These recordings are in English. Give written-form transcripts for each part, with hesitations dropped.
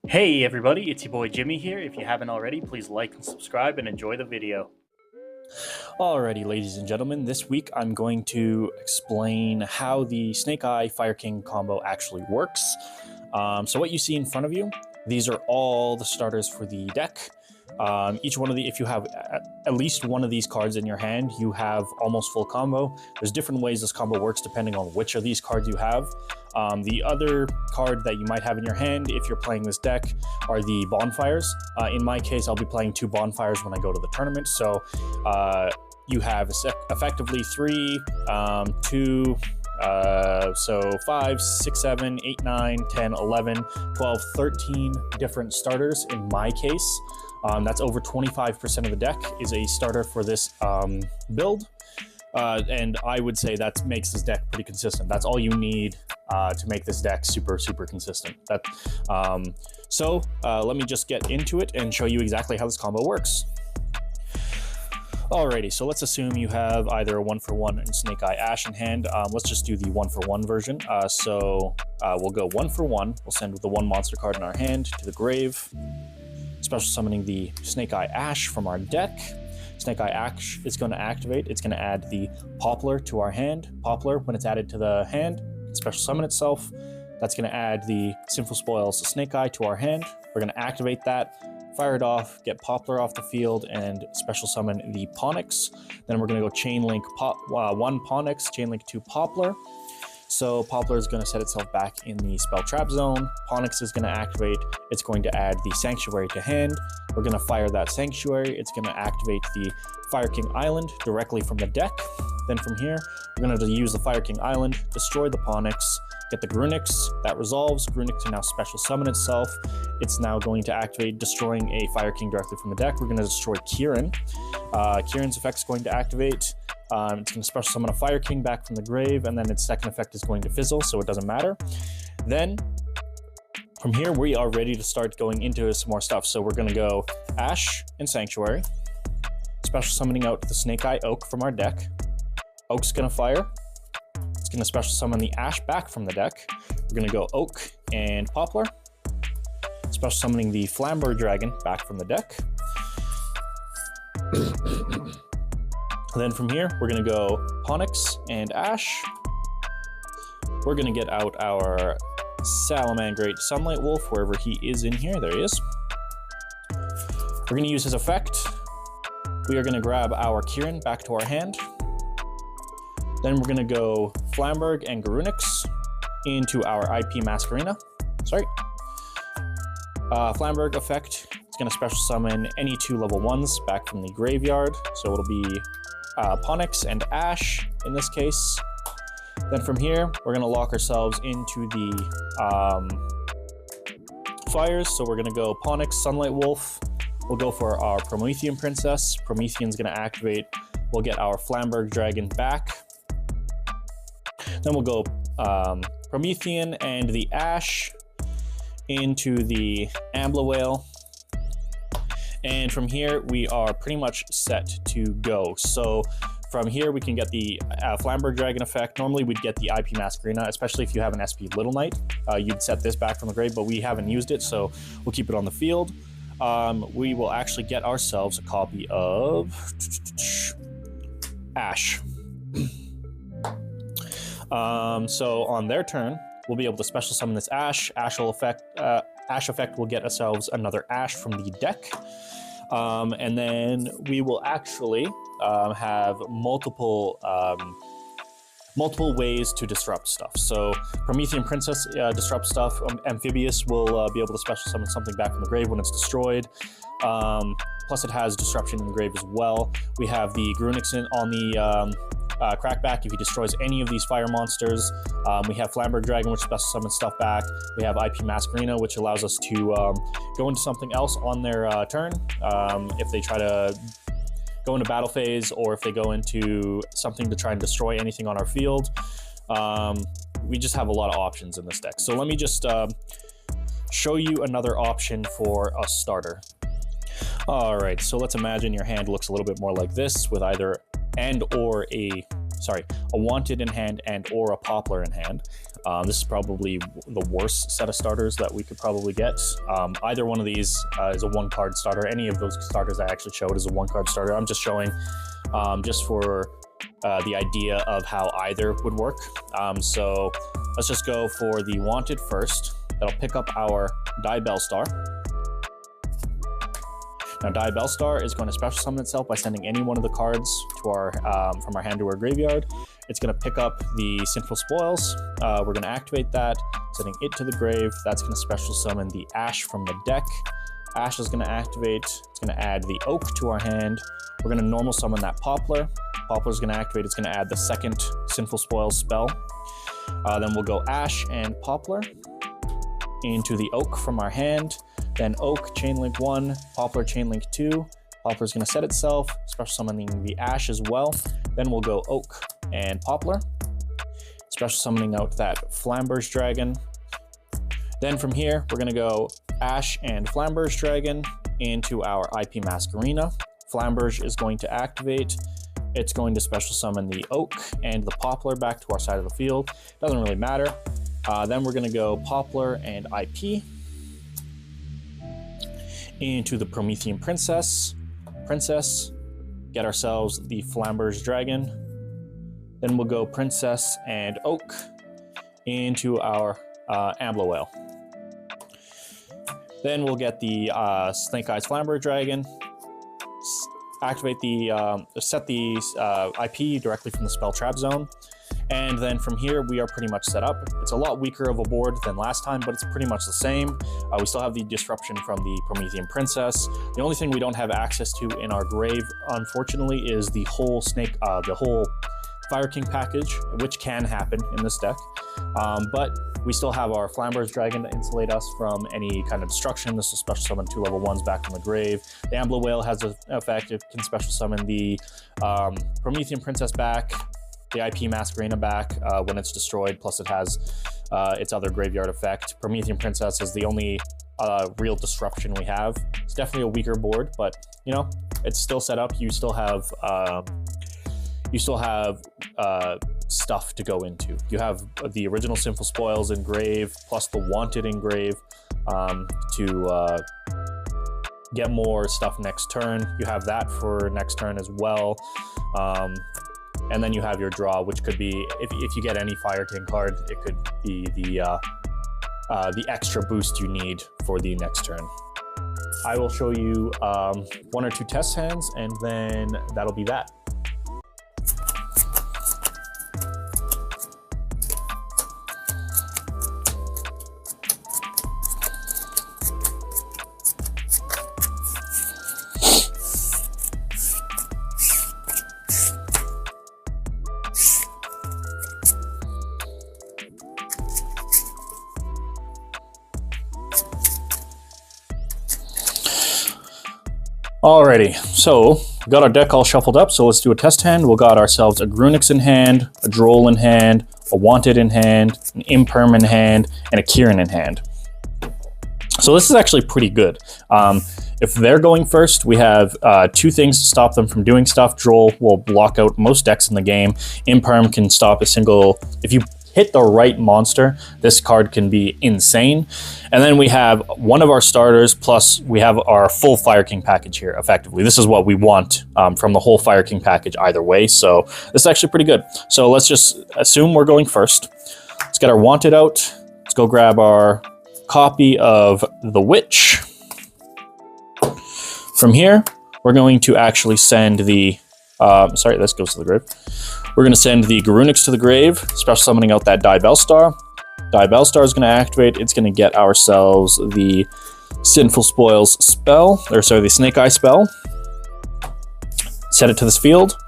Hey everybody, it's your boy Jimmy here. If you haven't already, please like and subscribe and enjoy the video. Alrighty, ladies and gentlemen, this week I'm going to explain how the Snake Eye Fire King combo actually works. So what you see in front of you, these are all the starters for the deck. Each one of if you have at least one of these cards in your hand, you have almost full combo. There's different ways this combo works depending on which of these cards you have. The other card that you might have in your hand if you're playing this deck are the bonfires. In my case, I'll be playing 2 bonfires when I go to the tournament. So you have effectively 3, 2, so 5, 6, 7, 8, 9, 10, 11, 12, 13 different starters in my case. That's over 25% of the deck is a starter for this build. And I would say that makes this deck pretty consistent. That's all you need to make this deck super consistent. So let me just get into it and show you exactly how this combo works. Alrighty, so let's assume you have either a 1-for-1 and Snake Eye Ash in hand. Let's just do the 1-for-1 version. We'll go 1-for-1. We'll send the 1 monster card in our hand to the grave, special summoning the Snake Eye Ash from our deck. Snake Eye Ash is going to activate. It's going to add the Poplar to our hand. Poplar, when it's added to the hand, can special summon itself. That's going to add the Sinful Spoils Snake Eye to our hand. We're going to activate that, fire it off, get Poplar off the field, and special summon the Ponix. Then we're going to go chain link 1 Ponix, chain link 2 Poplar. So Poplar is going to set itself back in the spell trap zone. Ponix is going to activate. It's going to add the Sanctuary to hand. We're going to fire that Sanctuary. It's going to activate the Fire King Island directly from the deck. Then from here, we're going to use the Fire King Island, destroy the Ponix, get the Grunix. That resolves. Grunix can now special summon itself. It's now going to activate, destroying a Fire King directly from the deck. We're going to destroy Kieran. Kieran's effect is going to activate. It's going to special summon a Fire King back from the grave, and then its second effect is going to fizzle, so it doesn't matter. Then, from here, we are ready to start going into some more stuff. So we're going to go Ash and Sanctuary, special summoning out the Snake Eye Oak from our deck. Oak's going to fire. It's going to special summon the Ash back from the deck. We're going to go Oak and Poplar, special summoning the Flamber Dragon back from the deck. Then from here, we're going to go Ponix and Ash. We're going to get out our Salamangreat Sunlight Wolf, wherever he is in here. There he is. We're going to use his effect. We are going to grab our Kieran back to our hand. Then we're going to go Flamberg and Garunix into our IP Masquerena. Sorry. Flamberg effect. It's going to special summon any 2 level 1s back from the graveyard. So it'll be Ponix and Ash in this case. Then from here, we're going to lock ourselves into the fires. So we're going to go Ponix, Sunlight Wolf. We'll go for our Promethean Princess. Promethean's going to activate. We'll get our Flamberg Dragon back. Then we'll go Promethean and the Ash into the Ambla Whale. And from here, we are pretty much set to go. So from here, we can get the Flamberg Dragon effect. Normally, we'd get the IP Masquerena, especially if you have an SP Little Knight. You'd set this back from the grave, but we haven't used it, so we'll keep it on the field. We will actually get ourselves a copy of Ash. So on their turn, we'll be able to special summon this Ash. Ash effect will get ourselves another Ash from the deck. And then we will actually have multiple ways to disrupt stuff. So Promethean Princess disrupts stuff. Amphibious will be able to special summon something back from the grave when it's destroyed. Plus it has disruption in the grave as well. We have the Grunix on the crackback if he destroys any of these fire monsters. We have Flamberg Dragon, which special summons stuff back. We have IP Masquerena, which allows us to go into something else on their turn if they try to go into battle phase, or if they go into something to try and destroy anything on our field. We just have a lot of options in this deck. So let me just show you another option for a starter. All right, so let's imagine your hand looks a little bit more like this, with either a Wanted in hand and or a Poplar in hand. This is probably the worst set of starters that we could probably get. Either one of these is a 1-card starter. Any of those starters I actually showed is a 1-card starter. I'm just showing just for the idea of how either would work. So let's just go for the wanted first. That'll pick up our Bellstar. Now, Bellstar is going to special summon itself by sending any one of the cards to our from our hand to our graveyard. It's going to pick up the Sinful Spoils. We're going to activate that, sending it to the grave. That's going to special summon the Ash from the deck. Ash is going to activate. It's going to add the Oak to our hand. We're going to normal summon that Poplar. Poplar is going to activate. It's going to add the second Sinful Spoils spell. Then we'll go Ash and Poplar into the Oak from our hand. Then Oak, Chainlink 1, Poplar, Chainlink 2. Poplar is going to set itself, special summoning the Ash as well. Then we'll go Oak and Poplar, special summoning out that Flamberge Dragon. Then from here, we're going to go Ash and Flamberge Dragon into our IP Masquerena. Flamberge is going to activate. It's going to special summon the Oak and the Poplar back to our side of the field. Doesn't really matter. Then we're going to go Poplar and IP into the Promethean Princess, get ourselves the Flamberge Dragon. Then we'll go Princess and Oak into our Ambler Whale. Then we'll get the Snake Eyes Flamberge Dragon, activate the, set the IP directly from the Spell Trap Zone. And then from here, we are pretty much set up. It's a lot weaker of a board than last time, but it's pretty much the same. We still have the disruption from the Promethean Princess. The only thing we don't have access to in our grave, unfortunately, is the whole Fire King package, which can happen in this deck. But we still have our Flamberge Dragon to insulate us from any kind of destruction. This will special summon 2 level 1s back from the grave. The Ambler Whale has an effect. It can special summon the Promethean Princess back, the IP Masquerena back when it's destroyed, plus it has its other graveyard effect. Promethean Princess is the only real disruption we have. It's definitely a weaker board, but you know, it's still set up. You still have stuff to go into. You have the original Sinful Spoils in grave, plus the Wanted in grave to get more stuff next turn. You have that for next turn as well. And then you have your draw, which could be, if you get any Fire King card, it could be the extra boost you need for the next turn. I will show you 1 or 2 test hands, and then that'll be that. Alrighty, so we got our deck all shuffled up, so let's do a test hand. We got ourselves a Grunix in hand, a Droll in hand, a Wanted in hand, an Imperm in hand, and a Kieran in hand. So this is actually pretty good. If they're going first, we have 2 things to stop them from doing stuff. Droll will block out most decks in the game. Imperm can stop a single... If you hit the right monster, this card can be insane. And then we have one of our starters, plus we have our full Fire King package here, effectively. This is what we want from the whole Fire King package either way, so this is actually pretty good. So let's just assume we're going first. Let's get our Wanted out. Let's go grab our copy of the Witch. From here, we're going to actually send the... sorry, this goes to the grave. We're going to send the Garunix to the grave, special summoning out that Bellstar. Bellstar is going to activate. It's going to get ourselves the Sinful Spoils spell, or sorry, the Snake Eye spell. Set it to this field.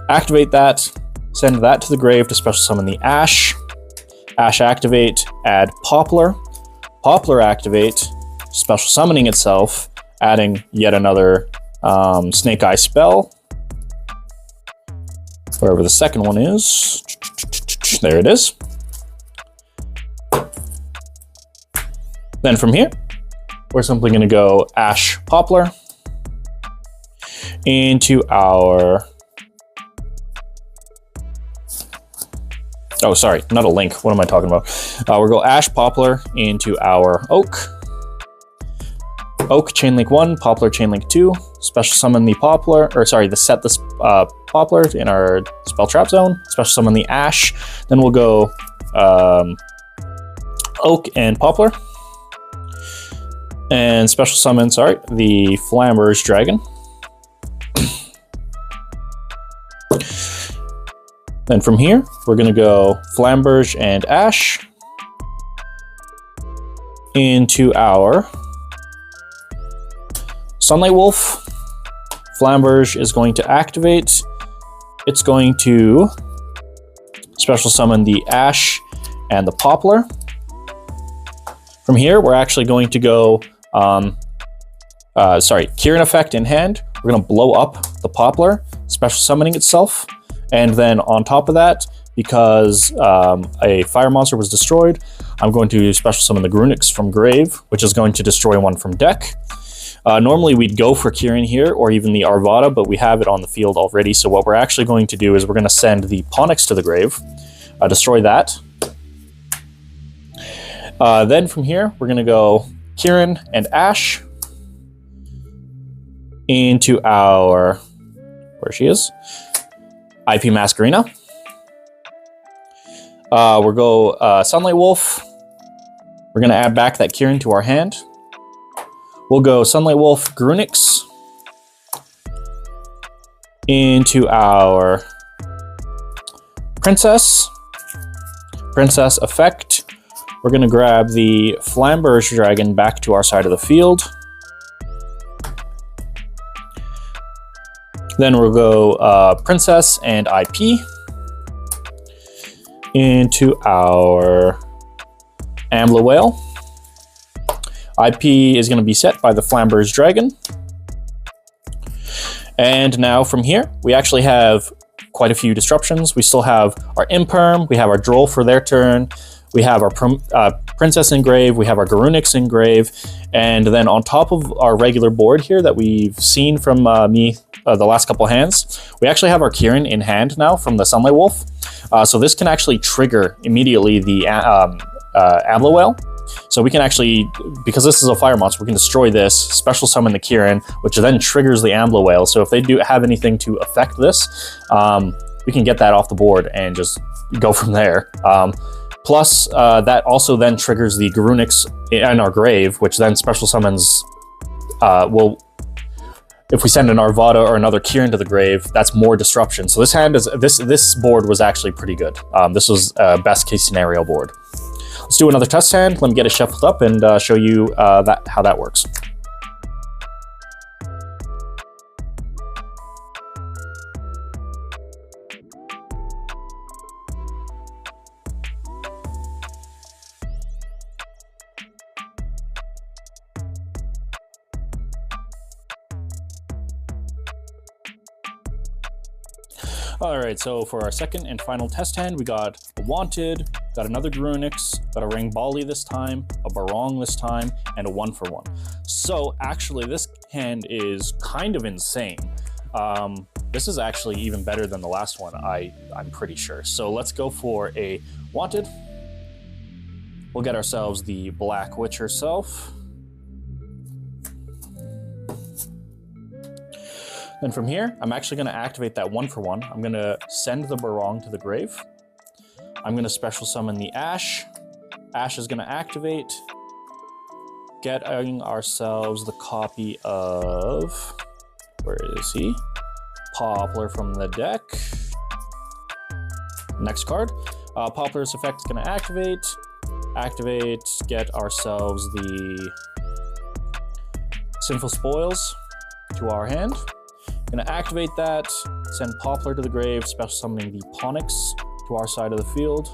Activate that. Send that to the grave to special summon the Ash. Ash activate. Add Poplar. Poplar activate. Special summoning itself, adding yet another Snake Eye spell. Wherever the second one is. There it is. Then from here, we're simply going to go Ash Poplar into our Oh, sorry, not a link. What am I talking about? We'll go Ash Poplar into our Oak. Oak Chainlink 1, Poplar Chainlink 2. Special summon the Poplar, or sorry, set this Poplar in our spell trap zone. Special summon the Ash. Then we'll go Oak and Poplar. And special summon, sorry, the Flamberge Dragon. Then from here, we're going to go Flamberge and Ash into our Sunlight Wolf. Flamberge is going to activate. It's going to special summon the Ash and the Poplar. From here, we're actually going to go, Kieran effect in hand. We're going to blow up the Poplar, special summoning itself. And then on top of that, because a fire monster was destroyed, I'm going to special summon the Grunix from Grave, which is going to destroy one from deck. Normally we'd go for Kieran here, or even the Arvada, but we have it on the field already. So what we're actually going to do is we're going to send the Ponix to the grave, destroy that. Then from here, we're going to go Kieran and Ash into our, where she is, IP Masquerena. We'll go Sunlight Wolf. We're going to add back that Kieran to our hand. We'll go Sunlight Wolf Grunix into our Princess. Princess effect. We're going to grab the Flamberge Dragon back to our side of the field. Then we'll go Princess and IP into our Ambla Whale. IP is going to be set by the Flamberge Dragon. And now from here, we actually have quite a few disruptions. We still have our Imperm, we have our Droll for their turn, we have our Princess in Grave, we have our Garunix in Grave, and then on top of our regular board here that we've seen from me the last couple hands, we actually have our Kieran in hand now from the Sunlight Wolf. So this can actually trigger immediately the Ambla Whale. So we can actually, because this is a fire monster, we can destroy this, special summon the Kieran, which then triggers the Ambla Whale. So if they do have anything to affect this, we can get that off the board and just go from there. Plus, that also then triggers the Garunix in our grave, which then special summons, if we send an Arvada or another Kieran to the grave, that's more disruption. So this hand is this board was actually pretty good. This was a best case scenario board. Let's do another test hand. Let me get it shuffled up and show you how that works. Alright, so for our second and final test hand, we got a Wanted, got another Grunix, got a Rangbali this time, a Barong this time, and a 1-for-1. So actually this hand is kind of insane. This is actually even better than the last one, I'm pretty sure. So let's go for a Wanted. We'll get ourselves the Black Witch herself. Then from here, I'm actually going to activate that 1-for-1. I'm going to send the Barong to the grave. I'm going to special summon the Ash. Ash is going to activate, getting ourselves the copy of, where is he? Poplar from the deck. Next card. Poplar's effect is going to activate, get ourselves the Sinful Spoils to our hand. Gonna activate that, send Poplar to the grave, special summoning the Ponix to our side of the field.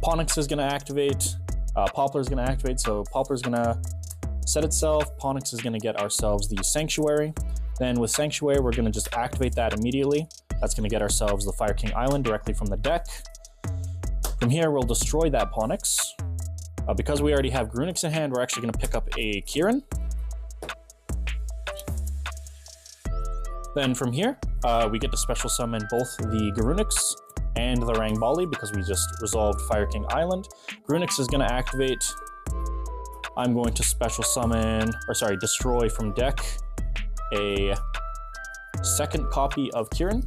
Ponix is gonna activate, Poplar is gonna activate, so Poplar is gonna set itself, Ponix is gonna get ourselves the Sanctuary. Then with Sanctuary, we're gonna just activate that immediately. That's gonna get ourselves the Fire King Island directly from the deck. From here, we'll destroy that Ponix. Because we already have Grunix in hand, we're actually going to pick up a Kieran. Then from here, we get to special summon both the Garunix and the Rangbali because we just resolved Fire King Island. Garunix is going to activate. I'm going to special summon, or sorry, destroy from deck a second copy of Kirin.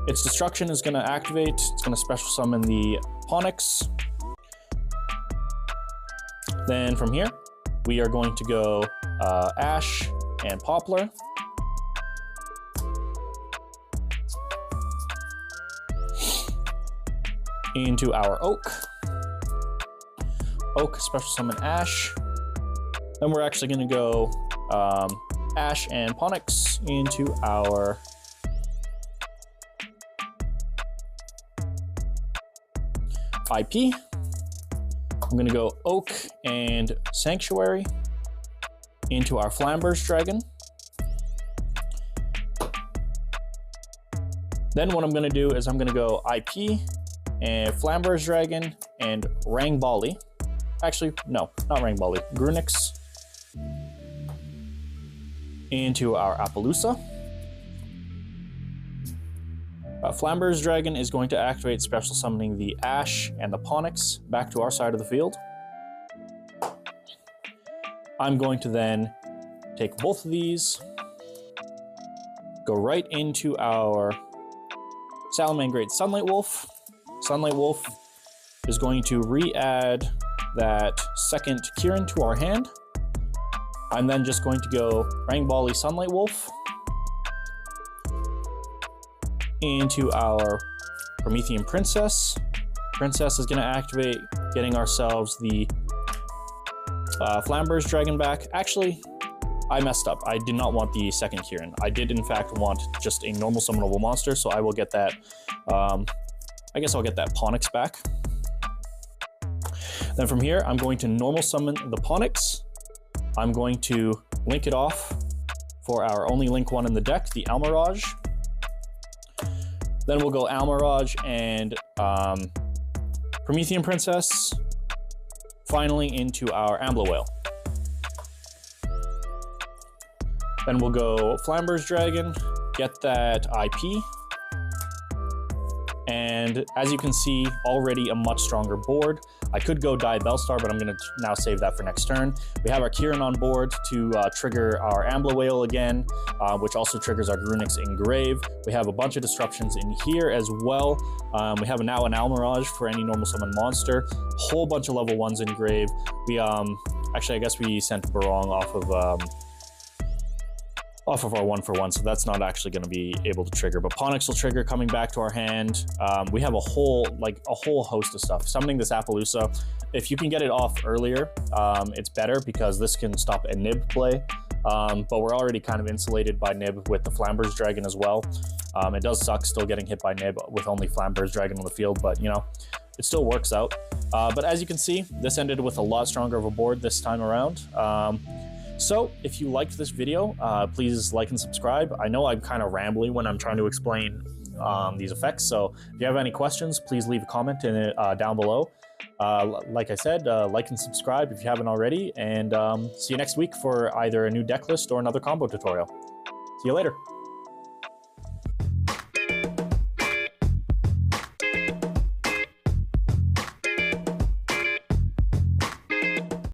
Its destruction is going to activate. It's going to special summon the Ponix. Then from here, we are going to go Ash and Poplar. Into our Oak. Oak, special summon Ash. Then we're actually going to go Ash and Ponix into our IP. I'm going to go Oak and Sanctuary into our Flamber's Dragon. Then what I'm going to do is I'm going to go IP and Flamber's Dragon and Rangbali. Actually, no, not Rangbali. Grunix into our Appaloosa. Flamber's Dragon is going to activate, special summoning the Ash and the Ponix back to our side of the field. I'm going to then take both of these, go right into our Salamangreat Sunlight Wolf. Sunlight Wolf is going to re-add that second Kirin to our hand. I'm then just going to go Rangbali Sunlight Wolf into our Promethean Princess. Princess is going to activate, getting ourselves the Flamber's Dragon back. Actually, I messed up. I did not want the second Kirin. I did, in fact, want just a normal summonable monster, so I will get that. I guess I'll get that Ponix back. Then from here, I'm going to normal summon the Ponix. I'm going to link it off for our only link one in the deck, the Almirage. Then we'll go Almirage and Promethean Princess. Finally into our Ambler Whale. Then we'll go Flamber's Dragon, get that IP. And as you can see, already a much stronger board. I could go die Bellstar, but I'm going to now save that for next turn. We have our Kirin on board to trigger our Ambler Whale again, which also triggers our Grunix Engrave. We have a bunch of disruptions in here as well. We have now an Almirage for any normal summon monster. Whole bunch of level 1s Engrave. We actually, I guess we sent Barong off of our 1-for-1, so that's not actually going to be able to trigger. But Ponix will trigger coming back to our hand. We have a whole host of stuff. Summoning this Appaloosa, if you can get it off earlier, it's better because this can stop a Nib play. But we're already kind of insulated by Nib with the Flamber's Dragon as well. It does suck still getting hit by Nib with only Flamber's Dragon on the field, but you know, it still works out. But as you can see, this ended with a lot stronger of a board this time around. So if you liked this video, please like and subscribe. I know I'm kind of rambling when I'm trying to explain these effects, so if you have any questions, please leave a comment in it, down below. Like I said, like and subscribe if you haven't already, and see you next week for either a new deck list or another combo tutorial. See you later.